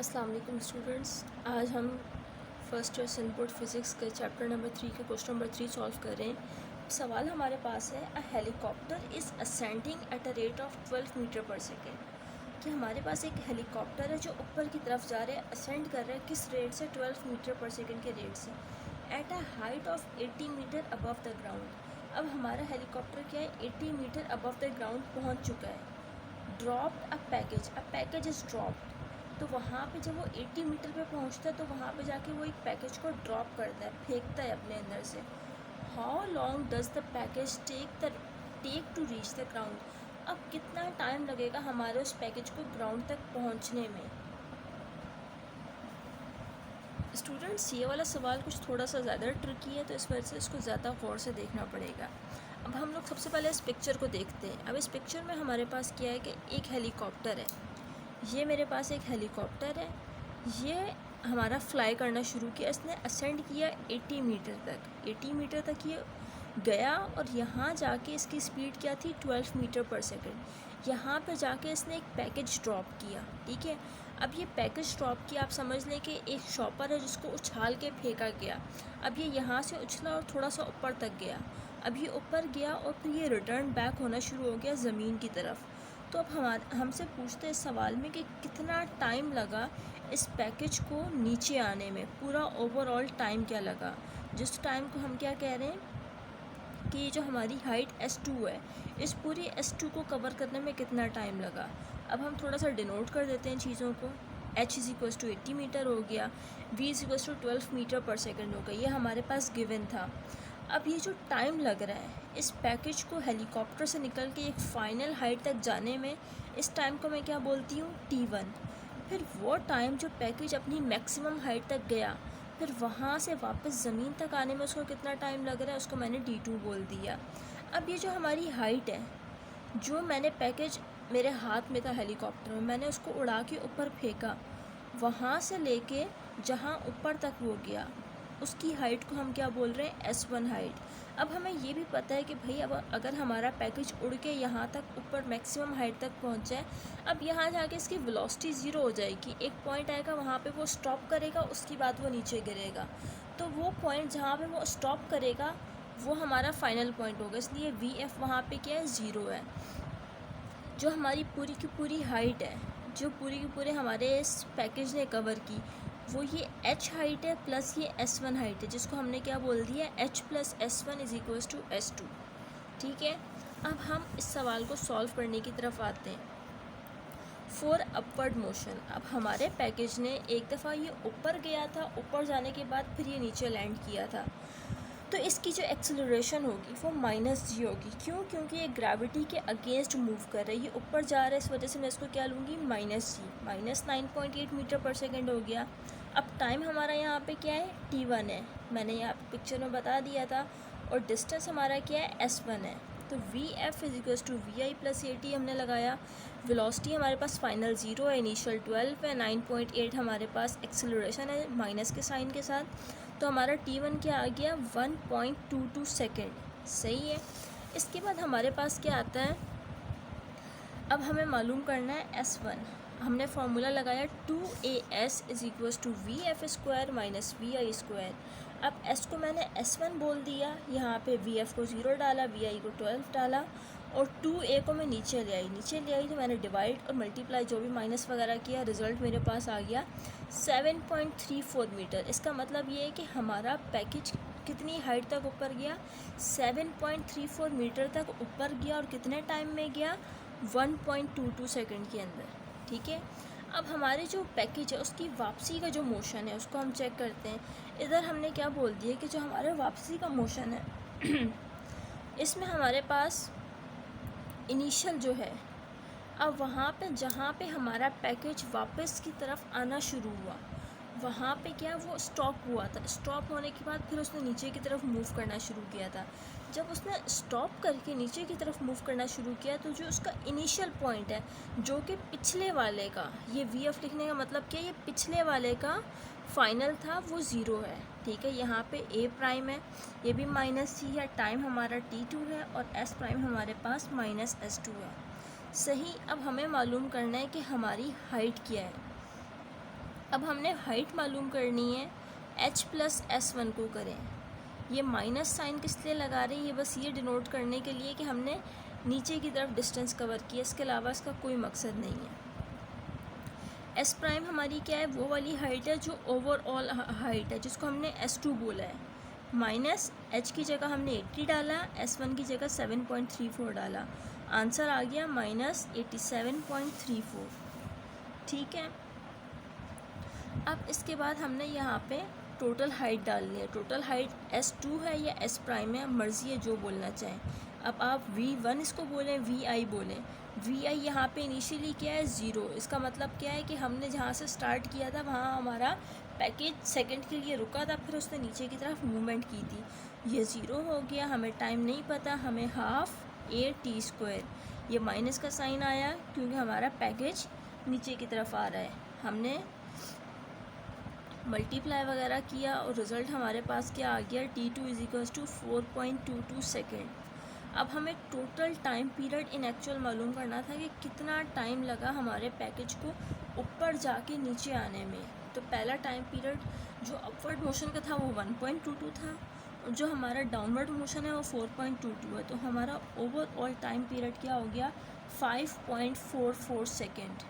अस्सलाम वालेकुम स्टूडेंट्स। आज हम फर्स्ट ईयर सिंपल फिज़िक्स के चैप्टर नंबर 3 के क्वेश्चन नंबर 3 सॉल्व कर रहे हैं। सवाल हमारे पास है, a helicopter is ascending at a rate of 12 metre per second. कि हमारे पास एक हेलीकॉप्टर है जो ऊपर की तरफ जा रहा है, असेंड कर रहा है किस रेट से? 12 मीटर पर सेकेंड के रेट से, at a height of 80 metre above the ground. अब हमारा हेलीकॉप्टर क्या है, 80 मीटर अबव द ग्राउंड पहुँच चुका है। Dropped a package is dropped. तो वहाँ पे जब वो 80 मीटर पे पहुँचता है तो वहाँ पे जाके वो एक पैकेज को ड्रॉप करता है, फेंकता है अपने अंदर से। How long does the package take to reach the ground. अब कितना टाइम लगेगा हमारे उस पैकेज को ग्राउंड तक पहुँचने में? स्टूडेंट्स, ये वाला सवाल कुछ थोड़ा सा ज़्यादा ट्रिकी है, तो इस वजह से इसको ज़्यादा गौर से देखना पड़ेगा। अब हम लोग सबसे पहले इस पिक्चर को देखते हैं। अब इस पिक्चर में हमारे पास क्या है कि एक हेलीकॉप्टर है। ये मेरे पास एक हेलीकॉप्टर है, ये हमारा फ्लाई करना शुरू किया, इसने असेंड किया 80 मीटर तक। 80 मीटर तक ये गया और यहाँ जाके इसकी स्पीड क्या थी? 12 मीटर पर सेकंड। यहाँ पे जाके इसने एक पैकेज ड्रॉप किया, ठीक है। अब ये पैकेज ड्रॉप किया, आप समझ लें कि एक शॉपर है जिसको उछाल के फेंका गया। अब ये यहाँ से उछला और थोड़ा सा ऊपर तक गया। अब ये ऊपर गया और फिर ये रिटर्न बैक होना शुरू हो गया ज़मीन की तरफ। तो अब हमसे पूछते हैं इस सवाल में कि कितना टाइम लगा इस पैकेज को नीचे आने में, पूरा ओवरऑल टाइम क्या लगा। जिस टाइम को हम क्या कह रहे हैं कि ये जो हमारी हाइट S2 है, इस पूरी S2 को कवर करने में कितना टाइम लगा। अब हम थोड़ा सा डिनोट कर देते हैं चीज़ों को। h is equals to 80 metre हो गया, v is equals to 12 metre per second हो गया। ये हमारे पास गिवन था। अब ये जो टाइम लग रहा है इस पैकेज को हेलीकॉप्टर से निकल के एक फ़ाइनल हाइट तक जाने में, इस टाइम को मैं क्या बोलती हूँ? T1। फिर वो टाइम जो पैकेज अपनी मैक्सिमम हाइट तक गया, फिर वहाँ से वापस ज़मीन तक आने में उसको कितना टाइम लग रहा है, उसको मैंने T2 बोल दिया। अब ये जो हमारी हाइट है, जो मैंने पैकेज मेरे हाथ में था हेलीकॉप्टर में, मैंने उसको उड़ा के ऊपर फेंका, वहाँ से लेके जहाँ ऊपर तक वो गया, उसकी हाइट को हम क्या बोल रहे हैं? S1 height. अब हमें ये भी पता है कि भाई अब अगर हमारा पैकेज उड़ के यहाँ तक ऊपर मैक्सिमम हाइट तक पहुँच जाए, अब यहाँ जाके इसकी वेलोसिटी ज़ीरो हो जाएगी। एक पॉइंट आएगा, वहाँ पे वो स्टॉप करेगा, उसके बाद वो नीचे गिरेगा। तो वो पॉइंट जहाँ पे वो स्टॉप करेगा वो हमारा फाइनल पॉइंट होगा, इसलिए VF वहाँ पे क्या है? ज़ीरो है। जो हमारी पूरी की पूरी हाइट है, जो पूरी की पूरे हमारे इस पैकेज ने कवर की, वो ये H हाइट है प्लस ये S1 हाइट है, जिसको हमने क्या बोल दिया? H plus S1 is equals to S2, ठीक है। अब हम इस सवाल को सॉल्व करने की तरफ आते हैं। फॉर अपवर्ड मोशन, अब हमारे पैकेज ने एक दफ़ा ये ऊपर गया था, ऊपर जाने के बाद फिर ये नीचे लैंड किया था, तो इसकी जो एक्सेलरेशन होगी वो -g होगी। क्यों? क्योंकि ये ग्रेविटी के अगेंस्ट मूव कर रहा है, ये ऊपर जा रहा है, इस वजह से मैं इसको क्या लूँगी? -g, -9.8 मीटर पर सेकेंड हो गया। अब टाइम हमारा यहाँ पे क्या है? T1 है, मैंने यहाँ पिक्चर में बता दिया था। और डिस्टेंस हमारा क्या है? S1 है। तो VF is equals to VI plus AT हमने लगाया। वेलोसिटी हमारे पास फाइनल 0 है, इनिशियल 12 है, 9.8 हमारे पास एक्सेलरेशन है माइनस के साइन के साथ। तो हमारा T1 क्या आ गया? 1.22 सेकेंड। सही है। इसके बाद हमारे पास क्या आता है, अब हमें मालूम करना है S1। हमने फार्मूला लगाया 2AS is equals to VF square minus VI square. अब S को मैंने S1 बोल दिया, यहाँ पे VF को 0 डाला, VI को 12 डाला, और 2A को मैं नीचे ले आई तो मैंने डिवाइड और मल्टीप्लाई जो भी माइनस वगैरह किया, रिज़ल्ट मेरे पास आ गया 7.34 मीटर। इसका मतलब ये है कि हमारा पैकेज कितनी हाइट तक ऊपर गया? 7.34 मीटर तक ऊपर गया, और कितने टाइम में गया? 1.22 सेकेंड के अंदर, ठीक है। अब हमारे जो पैकेज है उसकी वापसी का जो मोशन है उसको हम चेक करते हैं। इधर हमने क्या बोल दिया कि जो हमारे वापसी का मोशन है इसमें हमारे पास इनिशियल जो है, अब वहाँ पे जहाँ पे हमारा पैकेज वापस की तरफ आना शुरू हुआ, वहाँ पे क्या वो स्टॉप हुआ था। स्टॉप होने के बाद फिर उसने नीचे की तरफ मूव करना शुरू किया था। जब उसने स्टॉप करके नीचे की तरफ मूव करना शुरू किया, तो जो उसका इनिशियल पॉइंट है, जो कि पिछले वाले का, ये VF लिखने का मतलब क्या, ये पिछले वाले का फाइनल था, वो 0 है, ठीक है। यहाँ पे A प्राइम है, ये भी -g है, टाइम हमारा T2 है, और S प्राइम हमारे पास -S2 है। सही। अब हमें मालूम करना है कि हमारी हाइट क्या है। अब हमने हाइट मालूम करनी है, h प्लस S1 को करें। ये माइनस साइन किस लिए लगा रहे हैं, ये बस ये डिनोट करने के लिए कि हमने नीचे की तरफ डिस्टेंस कवर किया, इसके अलावा इसका कोई मकसद नहीं है। एस प्राइम हमारी क्या है, वो वाली हाइट है जो ओवरऑल हाइट है, जिसको हमने S2 बोला है। माइनस h की जगह हमने 80 डाला, S1 की जगह 7.34 डाला, आंसर आ गया -87.34। ठीक है। अब इसके बाद हमने यहाँ पे टोटल हाइट डालनी है। टोटल हाइट S2 है या S प्राइम है, मर्ज़ी है जो बोलना चाहें। अब आप V1 इसको बोलें, VI बोलें। VI यहाँ पे इनिशियली क्या है, 0। इसका मतलब क्या है कि हमने जहाँ से स्टार्ट किया था वहाँ हमारा पैकेज सेकंड के लिए रुका था, फिर उसने नीचे की तरफ मूवमेंट की थी। ये 0 हो गया, हमें टाइम नहीं पता, हमें हाफ AT²। ये माइनस का साइन आया क्योंकि हमारा पैकेज नीचे की तरफ आ रहा है। हमने मल्टीप्लाई वगैरह किया और रिज़ल्ट हमारे पास क्या आ गया, T2 = 4.22 सेकेंड। अब हमें total time period in actual मालूम करना था कि कितना टाइम लगा हमारे पैकेज को ऊपर जाके नीचे आने में। तो पहला टाइम पीरियड जो अपवर्ड मोशन का था वो 1.22 था, और जो हमारा डाउनवर्ड मोशन है वो 4.22 है। तो हमारा ओवरऑल टाइम पीरियड क्या हो गया, 5.44 सेकेंड।